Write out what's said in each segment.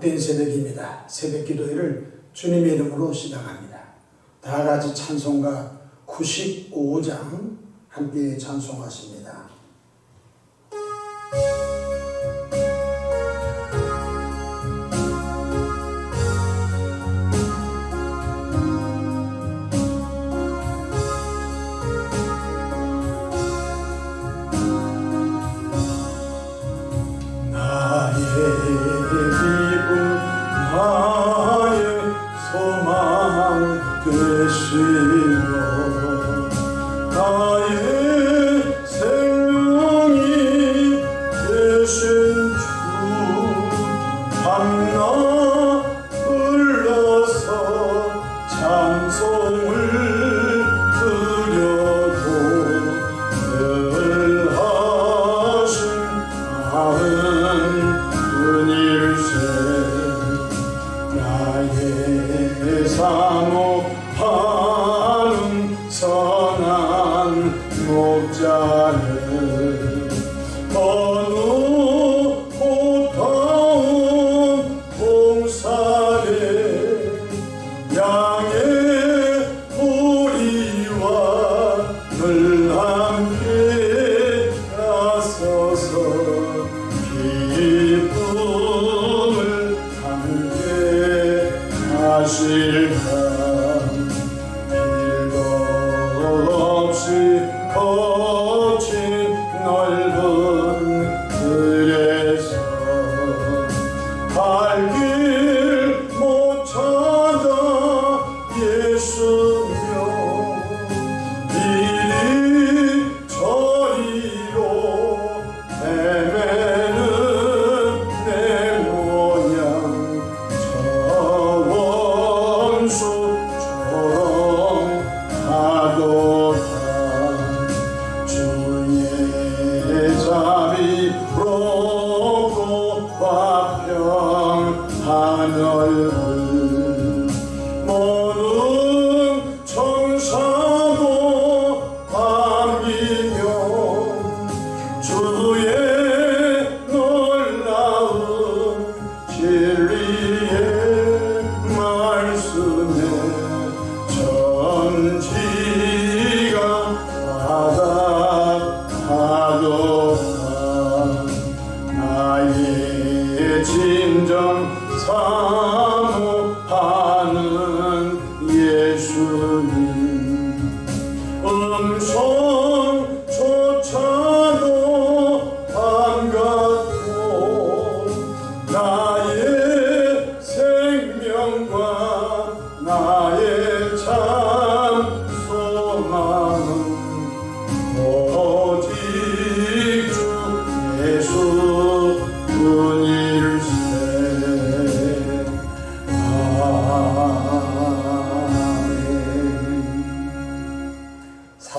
복된 새벽입니다. 새벽 기도회를 주님의 이름으로 시작합니다. 다 같이 찬송가 95장 함께 찬송하십니다.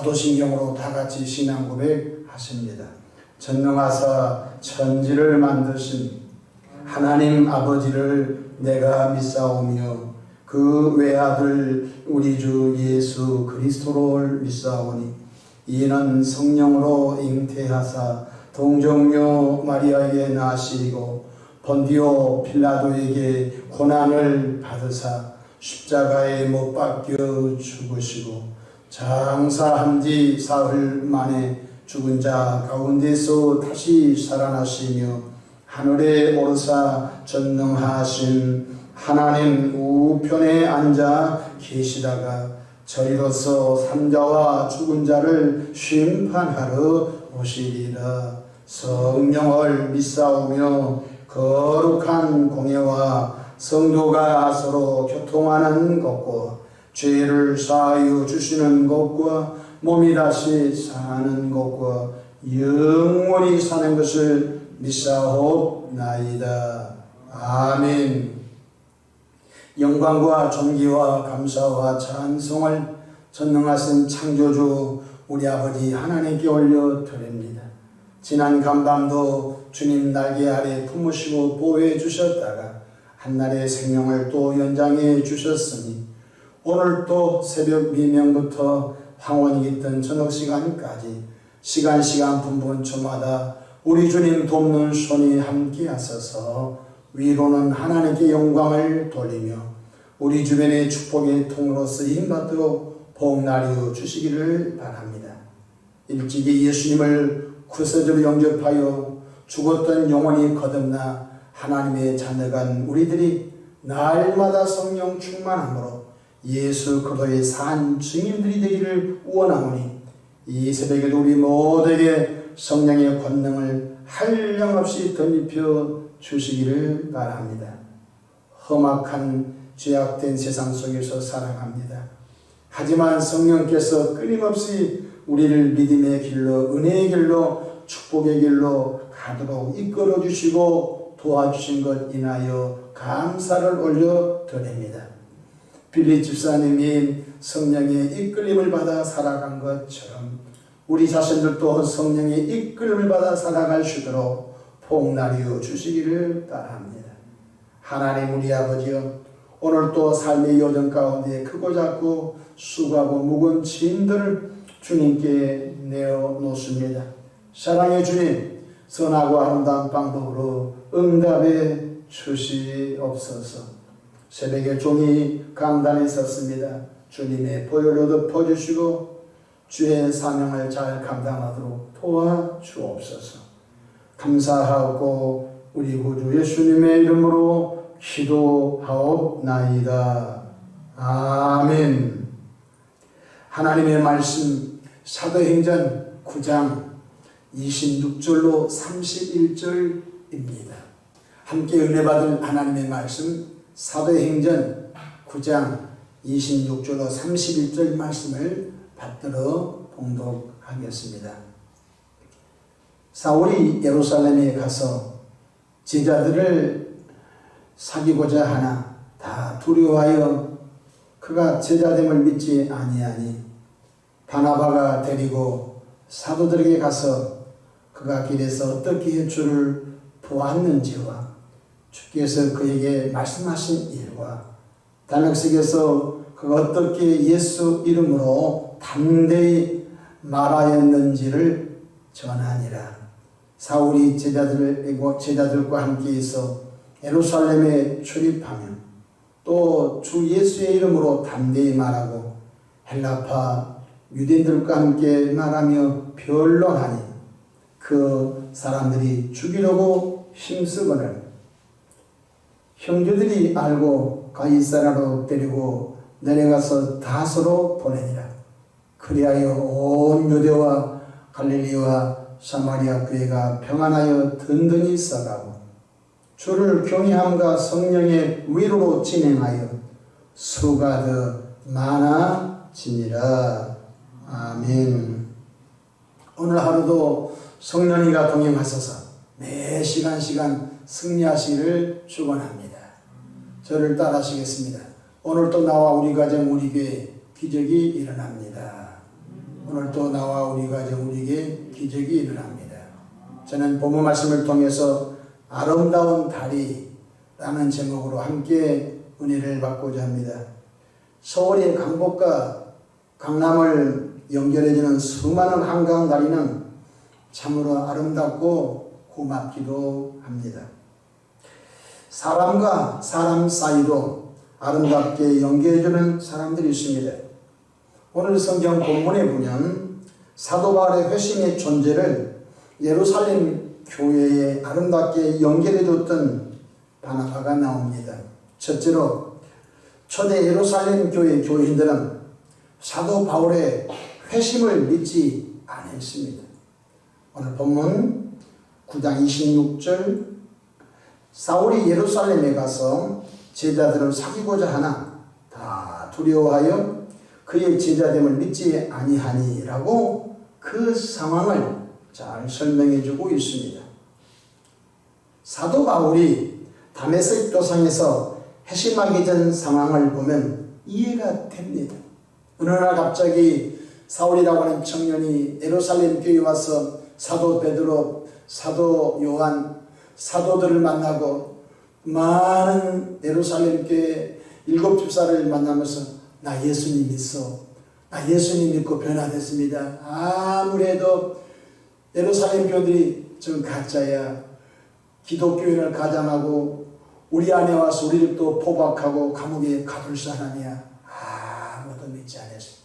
사도신경으로 다 같이 신앙 고백하십니다. 전능하사 천지를 만드신 하나님 아버지를 내가 믿사오며 그 외아들 우리 주 예수 그리스도를 믿사오니 이는 성령으로 잉태하사 동정녀 마리아에게 나시고 본디오 필라도에게 고난을 받으사 십자가에 못 박혀 죽으시고 장사한 지 사흘 만에 죽은 자 가운데서 다시 살아나시며 하늘에 오르사 전능하신 하나님 우편에 앉아 계시다가 저리로서 산자와 죽은 자를 심판하러 오시리라. 성령을 믿사오며 거룩한 공예와 성도가 서로 교통하는 것과 죄를 사하여 주시는 것과 몸이 다시 사는 것과 영원히 사는 것을 믿사옵나이다. 아멘. 영광과 존귀와 감사와 찬송을 전능하신 창조주 우리 아버지 하나님께 올려드립니다. 지난 간밤도 주님 날개 아래 품으시고 보호해 주셨다가 한날의 생명을 또 연장해 주셨으니 오늘 또 새벽 미명부터 황혼이 있던 저녁 시간까지 시간 분분초마다 우리 주님 돕는 손이 함께 하셔서 위로는 하나님께 영광을 돌리며 우리 주변의 축복의 통로로 쓰임받도록 복나리어 주시기를 바랍니다. 일찍이 예수님을 구세주로 영접하여 죽었던 영혼이 거듭나 하나님의 자녀간 우리들이 날마다 성령 충만함으로 예수 그리스도의 산 증인들이 되기를 원하오니 이 새벽에도 우리 모두에게 성령의 권능을 한량없이 덧입혀 주시기를 바랍니다. 험악한 죄악된 세상 속에서 살아갑니다. 하지만 성령께서 끊임없이 우리를 믿음의 길로, 은혜의 길로, 축복의 길로 가도록 이끌어 주시고 도와주신 것 인하여 감사를 올려드립니다. 빌립 집사님이 성령의 이끌림을 받아 살아간 것처럼 우리 자신들도 성령의 이끌림을 받아 살아갈 수 있도록 복나리어 주시기를 바랍니다. 하나님 우리 아버지여, 오늘도 삶의 여정 가운데 크고 작고 수고하고 무거운 짐들을 주님께 내어놓습니다. 사랑의 주님, 선하고 아름다운 방법으로 응답해 주시옵소서. 새벽에 종이 강단에 섰습니다. 주님의 보혈로 덮어주시고 주의 사명을 잘 감당하도록 도와주옵소서. 감사하고 우리 구주 예수님의 이름으로 기도하옵나이다. 아멘. 하나님의 말씀 사도행전 9장 26절로 31절입니다. 함께 은혜 받을 하나님의 말씀 사도행전 9장 26절로 31절 말씀을 받들어 봉독하겠습니다. 사울이 예루살렘에 가서 제자들을 사귀고자 하나 다 두려워하여 그가 제자됨을 믿지 아니하니 바나바가 데리고 사도들에게 가서 그가 길에서 어떻게 주를 보았는지와 주께서 그에게 말씀하신 일과 다메섹에서 그가 어떻게 예수 이름으로 담대히 말하였는지를 전하니라. 사울이 제자들과 함께해서 예루살렘에 출입하며 또 주 예수의 이름으로 담대히 말하고 헬라파 유대인들과 함께 말하며 변론하니 그 사람들이 죽이려고 힘쓰거늘 형제들이 알고 가이사라로 데리고 내려가서 다소로 보내니라. 그리하여 온 유대와 갈릴리와 사마리아 교회가 평안하여 든든히 써가고 주를 경외함과 성령의 위로로 진행하여 수가 더 많아지니라. 아멘. 오늘 하루도 성령이가 동행하소서 매 시간 승리하시기를 축원합니다. 저를 따라하시겠습니다. 오늘도 나와 우리 가정 우리 교회 기적이 일어납니다. 오늘도 나와 우리 가정 우리 교회 기적이 일어납니다. 저는 본문 말씀을 통해서 아름다운 다리라는 제목으로 함께 은혜를 받고자 합니다. 서울의 강북과 강남을 연결해주는 수많은 한강 다리는 참으로 아름답고 고맙기도 합니다. 사람과 사람 사이도 아름답게 연결해주는 사람들이 있습니다. 오늘 성경 본문에 보면 사도 바울의 회심의 존재를 예루살렘 교회에 아름답게 연결해줬던 바나바가 나옵니다. 첫째로 초대 예루살렘 교회 교인들은 사도 바울의 회심을 믿지 않았습니다. 오늘 본문 9장 26절 사울이 예루살렘에 가서 제자들을 사귀고자 하나 다 두려워하여 그의 제자됨을 믿지 아니하니라고 그 상황을 잘 설명해 주고 있습니다. 사도 바울이 다메섹 도상에서 회심하기 전 상황을 보면 이해가 됩니다. 어느 날 갑자기 사울이라고 하는 청년이 예루살렘 교회에 와서 사도 베드로, 사도 요한, 사도들을 만나고 많은 예루살렘 교회 7집사를 만나면서 나 예수님 믿어. 나 예수님 믿고 변화됐습니다. 아무래도 예루살렘 교회들이 좀 가짜야. 기독교인을 가장하고 우리 안에 와서 우리를 또 포박하고 감옥에 가둘 사람이야 아무도 믿지 않았습니다.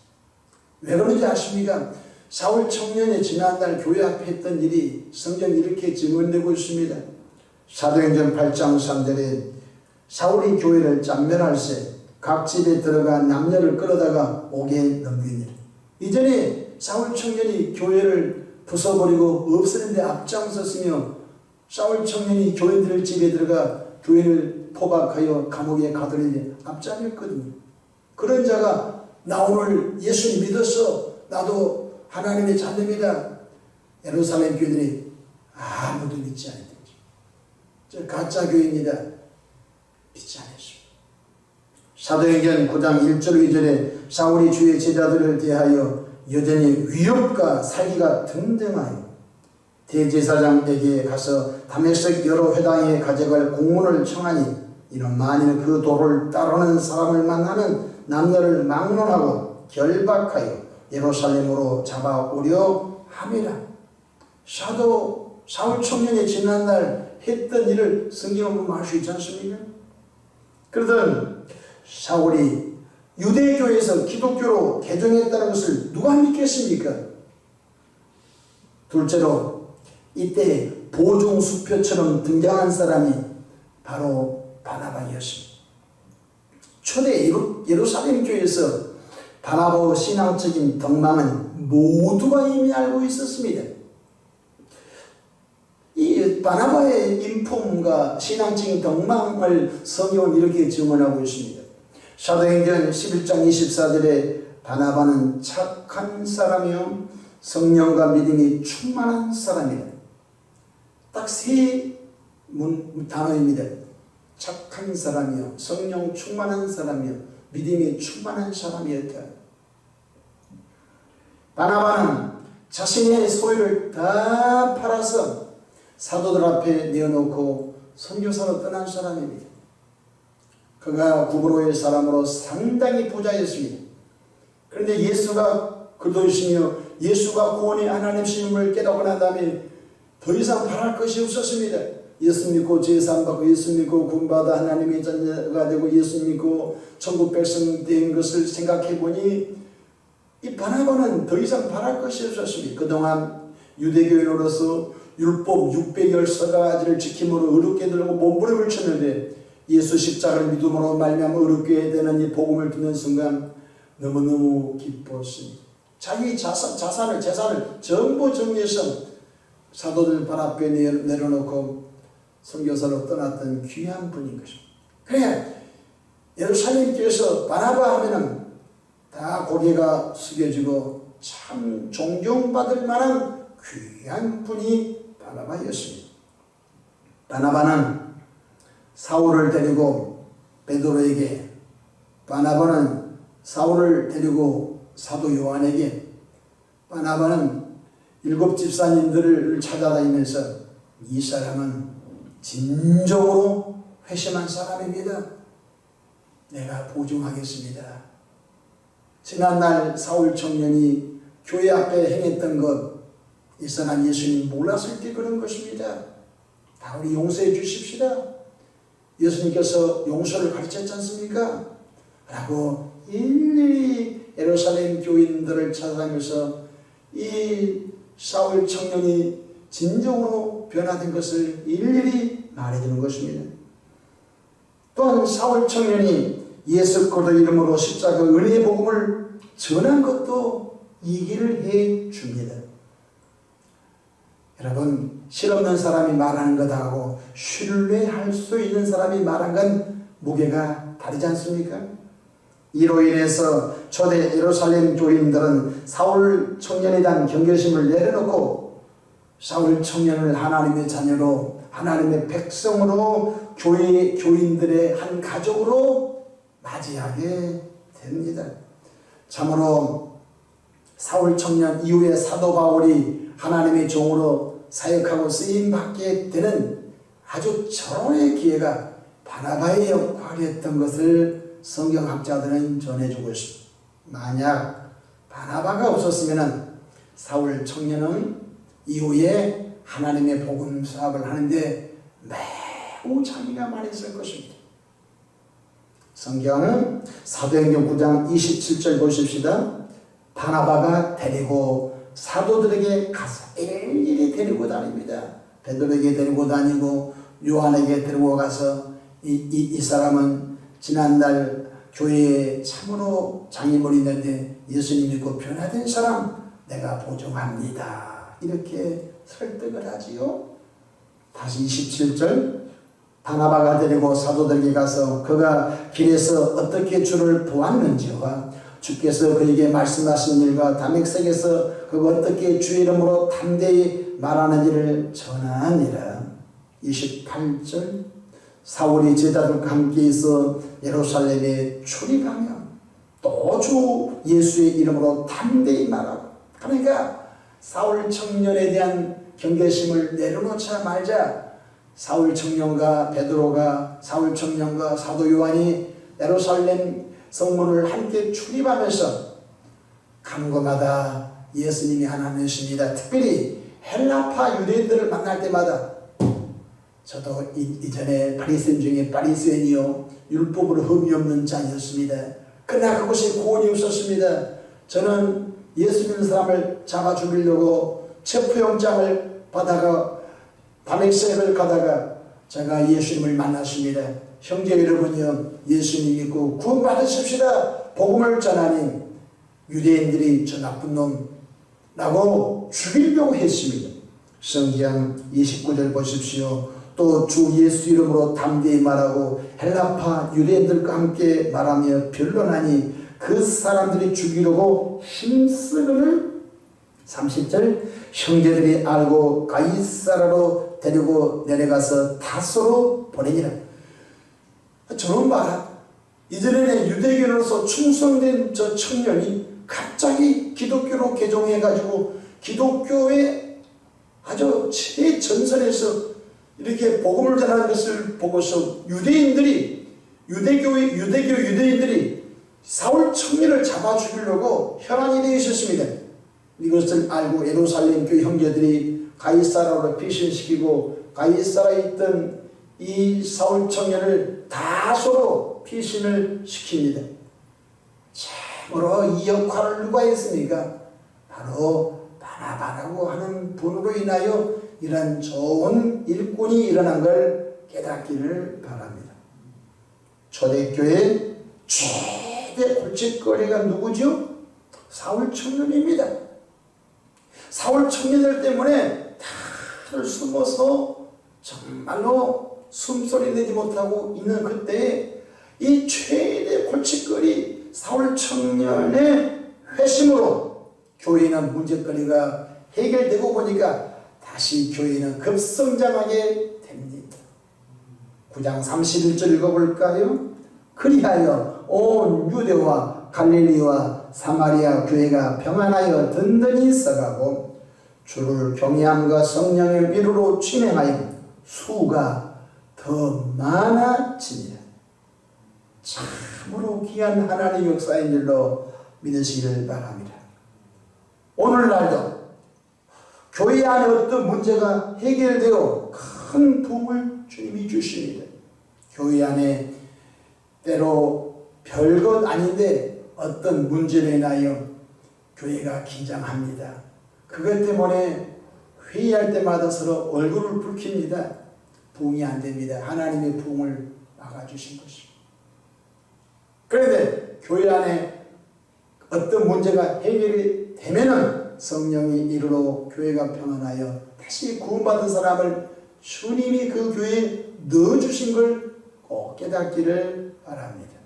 왜 그런지 아십니까? 사울 청년이 지난달 교회 앞에 했던 일이 성경이 이렇게 증언되고 있습니다. 사도행전 8장 3절에 사울이 교회를 짠멸할세 각 집에 들어가 남녀를 끌어다가 옥에 넘기니라. 이전에 사울 청년이 교회를 부숴버리고 없애는데 앞장섰으며 사울 청년이 교인들 집에 들어가 교회를 포박하여 감옥에 가두니 앞장했거든요. 그런 자가 나 오늘 예수님 믿었어. 나도 하나님의 자녀입니다. 예루살렘 교인들이 아무도 믿지 않았죠. 저 가짜 교회입니다. 믿지 않았습니다. 사도행전 9장 1절 2절에 사울이 주의 제자들을 대하여 여전히 위협과 살기가 등등하여 대제사장에게 가서 다메섹 여러 회당에 가져갈 공문을 청하니 이는 만일 그 도를 따르는 사람을 만나면 남녀를 막론하고 결박하여 예루살렘으로 잡아오려 함이라. 사도 사울 청년이 지난날 했던 일을 성경으로 보면 알 수 있지 않습니까? 그러던 사울이 유대교에서 기독교로 개종했다는 것을 누가 믿겠습니까? 둘째로 이때 보증수표처럼 등장한 사람이 바로 바나바였습니다. 초대 예루살렘 교회에서 바나바의 신앙적인 덕망은 모두가 이미 알고 있었습니다. 이 바나바의 인품과 신앙적인 덕망을 성경은 이렇게 증언하고 있습니다. 사도행전 11장 24절에 바나바는 착한 사람이요 성령과 믿음이 충만한 사람이다. 딱 세 단어입니다. 착한 사람이요 성령 충만한 사람이요 믿음이 충만한 사람이었다. 바나바는 자신의 소유를 다 팔아서 사도들 앞에 내어놓고 선교사로 떠난 사람입니다. 그가 구브로의 사람으로 상당히 부자였습니다. 그런데 예수가 그도이시며 예수가 구원의 하나님이심을 깨닫고 난 다음에 더 이상 바랄 것이 없었습니다. 예수 믿고 제사함받고 예수 믿고 구원받아 하나님의 자녀가 되고 예수 믿고 천국 백성 된 것을 생각해 보니 이 바나바는 더 이상 바랄 것이 없었습니다. 그동안 유대교인으로서 율법 610가지를 지킴으로 어렵게 들고 몸부림을 쳤는데 예수 십자가를 믿음으로 말미암아 어렵게 되는 이 복음을 듣는 순간 너무너무 기뻤습니다. 자기 재산을 전부 정리해서 사도들 발 앞에 내려놓고 선교사로 떠났던 귀한 분인 것입니다. 그래 예루살렘 교회에서 바나바 하면은 다 고개가 숙여지고 참 존경받을 만한 귀한 분이 바나바였습니다. 바나바는 사울을 데리고 베드로에게, 바나바는 사울을 데리고 사도 요한에게, 바나바는 7 집사님들을 찾아다니면서 이 사람은 진정으로 회심한 사람입니다. 내가 보증하겠습니다. 지난날 사울 청년이 교회 앞에 행했던 것, 이 사람 예수님 몰랐을 때 그런 것입니다. 다 우리 용서해 주십시다. 예수님께서 용서를 가르쳤지 않습니까? 라고 일일이 예루살렘 교인들을 찾아다니면서 이 사울 청년이 진정으로 변화된 것을 일일이 말해주는 것입니다. 또한 사울 청년이 예수 그리스도 이름으로 십자가 은혜의 복음을 전한 것도 얘기를 해 줍니다. 여러분, 실없는 사람이 말하는 것하고 신뢰할 수 있는 사람이 말한 건 무게가 다르지 않습니까? 이로 인해서 초대 예루살렘 교인들은 사울 청년에 대한 경계심을 내려놓고 사울 청년을 하나님의 자녀로, 하나님의 백성으로, 교인들의 한 가족으로 맞이하게 됩니다. 참으로 사울 청년 이후에 사도 바울이 하나님의 종으로 사역하고 쓰임받게 되는 아주 절호의 기회가 바나바의 역할이었던 것을 성경학자들은 전해주고 있습니다. 만약 바나바가 없었으면 사울 청년은 이후에 하나님의 복음 사업을 하는데 매우 아이고 장애가 많이 있을 것입니다. 성경은 사도행전 9장 27절 보십시다. 바나바가 데리고 사도들에게 가서 일일이 데리고 다닙니다. 베드로에게 데리고 다니고 요한에게 데리고 가서 이 사람은 지난달 교회에 참으로 장애물이 있는데 예수님 믿고 변화된 사람 내가 보증합니다. 이렇게 설득을 하지요. 다시 27절 바나바가 데리고 사도들에게 가서 그가 길에서 어떻게 주를 보았는지와 주께서 그에게 말씀하신 일과 다메섹에서 그가 어떻게 주의 이름으로 담대히 말하는지를 전하니라. 28절 사울이 제자들과 함께 있어 예루살렘에 출입하며 또 주 예수의 이름으로 담대히 말하고, 그러니까 사울 청년에 대한 경계심을 내려놓자 말자 사울 청년과 베드로가 사울 청년과 사도 요한이 예루살렘 성문을 함께 출입하면서 가는 곳마다 예수님이 하나님이십니다. 특별히 헬라파 유대인들을 만날 때마다 저도 이전에 바리새인 중에 바리새인이요 율법으로 흠이 없는 자였습니다. 그러나 그곳에 구원이 없었습니다. 저는 예수 믿는 사람을 잡아 죽이려고 체포영장을 받아가 다메섹을 가다가 제가 예수님을 만났습니다. 형제 여러분이요 예수님 믿고 구원 받으십시다. 복음을 전하니 유대인들이 저 나쁜 놈라고 죽이려고 했습니다. 성경 29절 보십시오. 또 주 예수 이름으로 담대히 말하고 헬라파 유대인들과 함께 말하며 변론하니 그 사람들이 죽이려고 힘쓰거늘 30절 형제들이 알고 가이사라로 데리고 내려가서 다소로 보내니라. 저런 봐라. 이전에는 유대교로서 충성된 저 청년이 갑자기 기독교로 개종해가지고 기독교의 아주 최전선에서 이렇게 복음을 전하는 것을 보고서 유대교 유대인들이 사울 청년을 잡아 죽이려고 혈안이 되어 있었습니다. 이것을 알고 예루살렘 교회 형제들이 가이사라로 피신시키고 가이사라에 있던 이 사울 청년을 다소로 피신을 시킵니다. 참으로 이 역할을 누가 했습니까? 바로 바나바라고 하는 분으로 인하여 이런 좋은 일꾼이 일어난 걸 깨닫기를 바랍니다. 초대교회 최대 골칫거리가 누구죠? 사울 청년입니다. 사울 청년들 때문에 다들 숨어서 정말로 숨소리 내지 못하고 있는 그때에 이 최대 골칫거리 사울 청년의 회심으로 교회는 문제거리가 해결되고 보니까 다시 교회는 급성장하게 됩니다. 9장 31절 읽어볼까요? 그리하여 온 유대와 갈릴리와 사마리아 교회가 평안하여 든든히 써가고 주를 경외함과 성령의 위로로 진행하여 수가 더 많아지니라. 참으로 귀한 하나님의 역사인 줄로 믿으시기를 바랍니다. 오늘날도 교회 안에 어떤 문제가 해결되어 큰 도움을 주님이 주십니다. 교회 안에 때로 별것 아닌데 어떤 문제로 인하여 교회가 긴장합니다. 그것 때문에 회의할 때마다 서로 얼굴을 붉힙니다. 부흥이 안 됩니다. 하나님의 부흥을 막아주신 것입니다. 그런데 교회 안에 어떤 문제가 해결이 되면은 성령이 이르러 교회가 평안하여 다시 구원받은 사람을 주님이 그 교회에 넣어주신 걸 꼭 깨닫기를 바랍니다.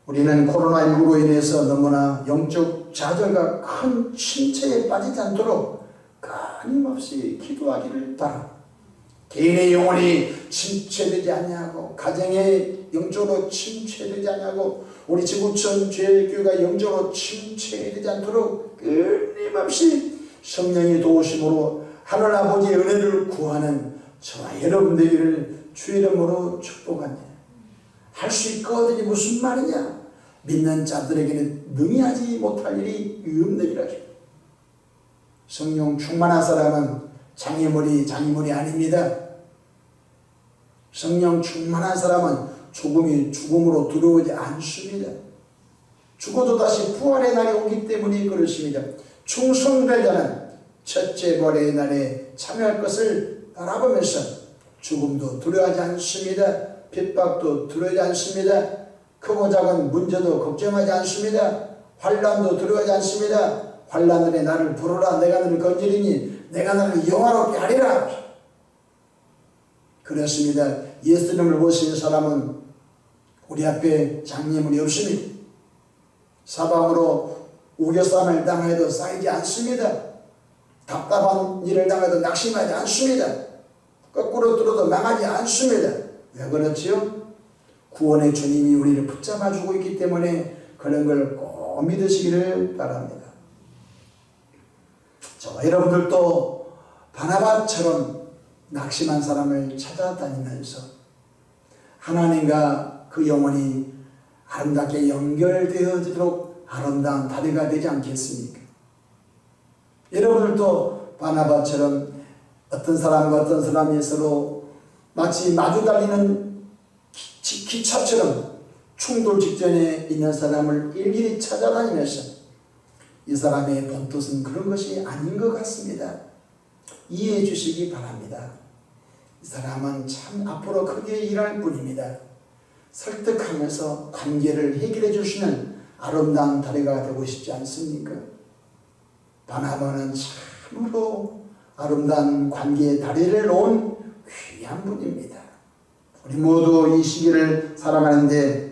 우리는 코로나19로 인해서 너무나 영적 좌절과 큰 침체에 빠지지 않도록 끊임없이 기도하기를 바랍니다. 개인의 영혼이 침체되지 않냐고, 가정의 영적으로 침체되지 않냐고, 우리 지구촌 제일교회가 영적으로 침체되지 않도록 끊임없이 성령의 도우심으로 하늘아버지의 은혜를 구하는 저와 여러분들을 주의 이름으로 축복합니다. 할 수 있거든요. 무슨 말이냐? 믿는 자들에게는 능히 하지 못할 일이 없는 일이라. 성령 충만한 사람은 장애물이 아닙니다. 성령 충만한 사람은 죽음이 죽음으로 두려워하지 않습니다. 죽어도 다시 부활의 날이 오기 때문에 그렇습니다. 충성된 자는 첫째 부활의 날에 참여할 것을 바라보면서 죽음도 두려워하지 않습니다. 핍박도 두려워하지 않습니다. 크고 작은 문제도 걱정하지 않습니다. 환난도 두려워하지 않습니다. 환난날에 나를 부르라. 내가 너를 건지리니 내가 너를 영화롭게 하리라. 그렇습니다. 예수님을 보신 사람은 우리 앞에 장애물이 없습니다. 사방으로 우겨쌈을 당해도 쌓이지 않습니다. 답답한 일을 당해도 낙심하지 않습니다. 거꾸로 들어도 망하지 않습니다. 왜 그렇지요? 구원의 주님이 우리를 붙잡아주고 있기 때문에 그런 걸 꼭 믿으시기를 바랍니다. 저와 여러분들도 바나바처럼 낙심한 사람을 찾아다니면서 하나님과 그 영혼이 아름답게 연결되어지도록 아름다운 다리가 되지 않겠습니까? 여러분들도 바나바처럼 어떤 사람과 어떤 사람이 서로 마치 마주 달리는 기차처럼 충돌 직전에 있는 사람을 일일이 찾아다니면서 이 사람의 본뜻은 그런 것이 아닌 것 같습니다. 이해해 주시기 바랍니다. 이 사람은 참 앞으로 크게 일할 뿐입니다. 설득하면서 관계를 해결해 주시는 아름다운 다리가 되고 싶지 않습니까? 바나바는 참으로 아름다운 관계의 다리를 놓은 귀한 분입니다. 우리 모두 이 시기를 살아가는데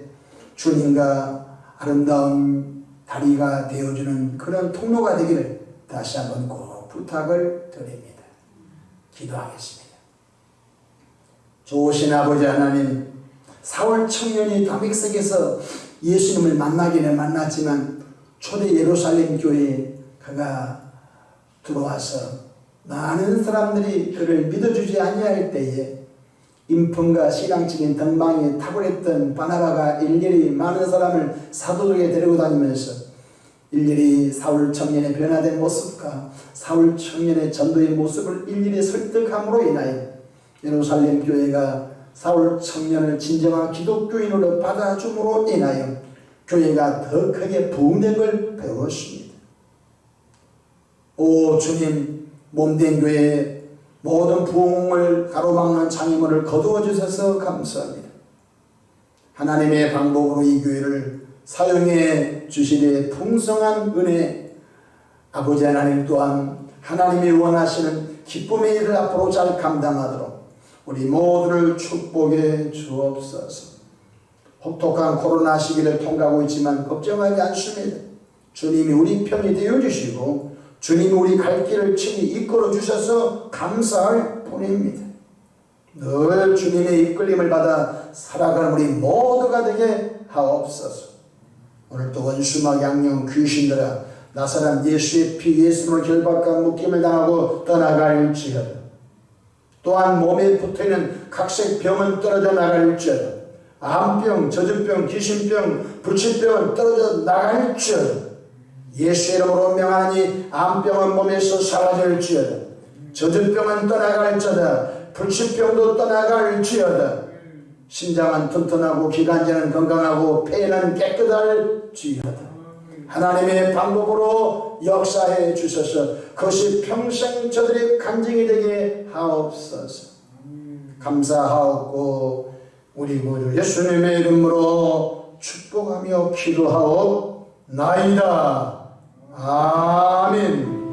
주님과 아름다운 다리가 되어주는 그런 통로가 되기를 다시 한번 꼭 부탁을 드립니다. 기도하겠습니다. 좋으신 아버지 하나님, 사울 청년이 다메섹에서 예수님을 만나기는 만났지만 초대 예루살렘 교회에 그가 들어와서 많은 사람들이 그를 믿어주지 아니할 때에 인품과 신앙적인 덕망에 탁월했던 바나바가 일일이 많은 사람을 사도들에게 데리고 다니면서 일일이 사울 청년의 변화된 모습과 사울 청년의 전도의 모습을 일일이 설득함으로 인하여 예루살렘 교회가 사울 청년을 진정한 기독교인으로 받아줌으로 인하여 교회가 더 크게 부흥된 걸 배웠습니다. 오 주님, 몸된 교회에 모든 부흥을 가로막는 장애물을 거두어 주셔서 감사합니다. 하나님의 방법으로 이 교회를 사용해 주시되 풍성한 은혜, 아버지 하나님 또한 하나님이 원하시는 기쁨의 일을 앞으로 잘 감당하도록 우리 모두를 축복해 주옵소서. 혹독한 코로나 시기를 통과하고 있지만 걱정하지 않습니다. 주님이 우리 편이 되어주시고 주님이 우리 갈 길을 친히 이끌어 주셔서 감사할 뿐입니다. 늘 주님의 이끌림을 받아 살아가는 우리 모두가 되게 하옵소서. 오늘도 원수막 양령 귀신들아 나사렛 예수의 피 예수님을 결박과 묶임을 당하고 떠나갈지어다. 또한 몸에 붙어있는 각색 병은 떨어져 나갈지어다. 암병, 저주병, 귀신병, 불치병은 떨어져 나갈지어다. 예수 이름으로 명하니 암병은 몸에서 사라질지어다. 저주병은 떠나갈지어다. 불치병도 떠나갈지어다. 심장은 튼튼하고 기관지는 건강하고 폐는 깨끗할지어다. 하나님의 방법으로 역사해 주셔서 그것이 평생 저들의 간증이 되게 하옵소서. 감사하옵고 우리 구주 예수님의 이름으로 축복하며 기도하옵나이다. 아멘.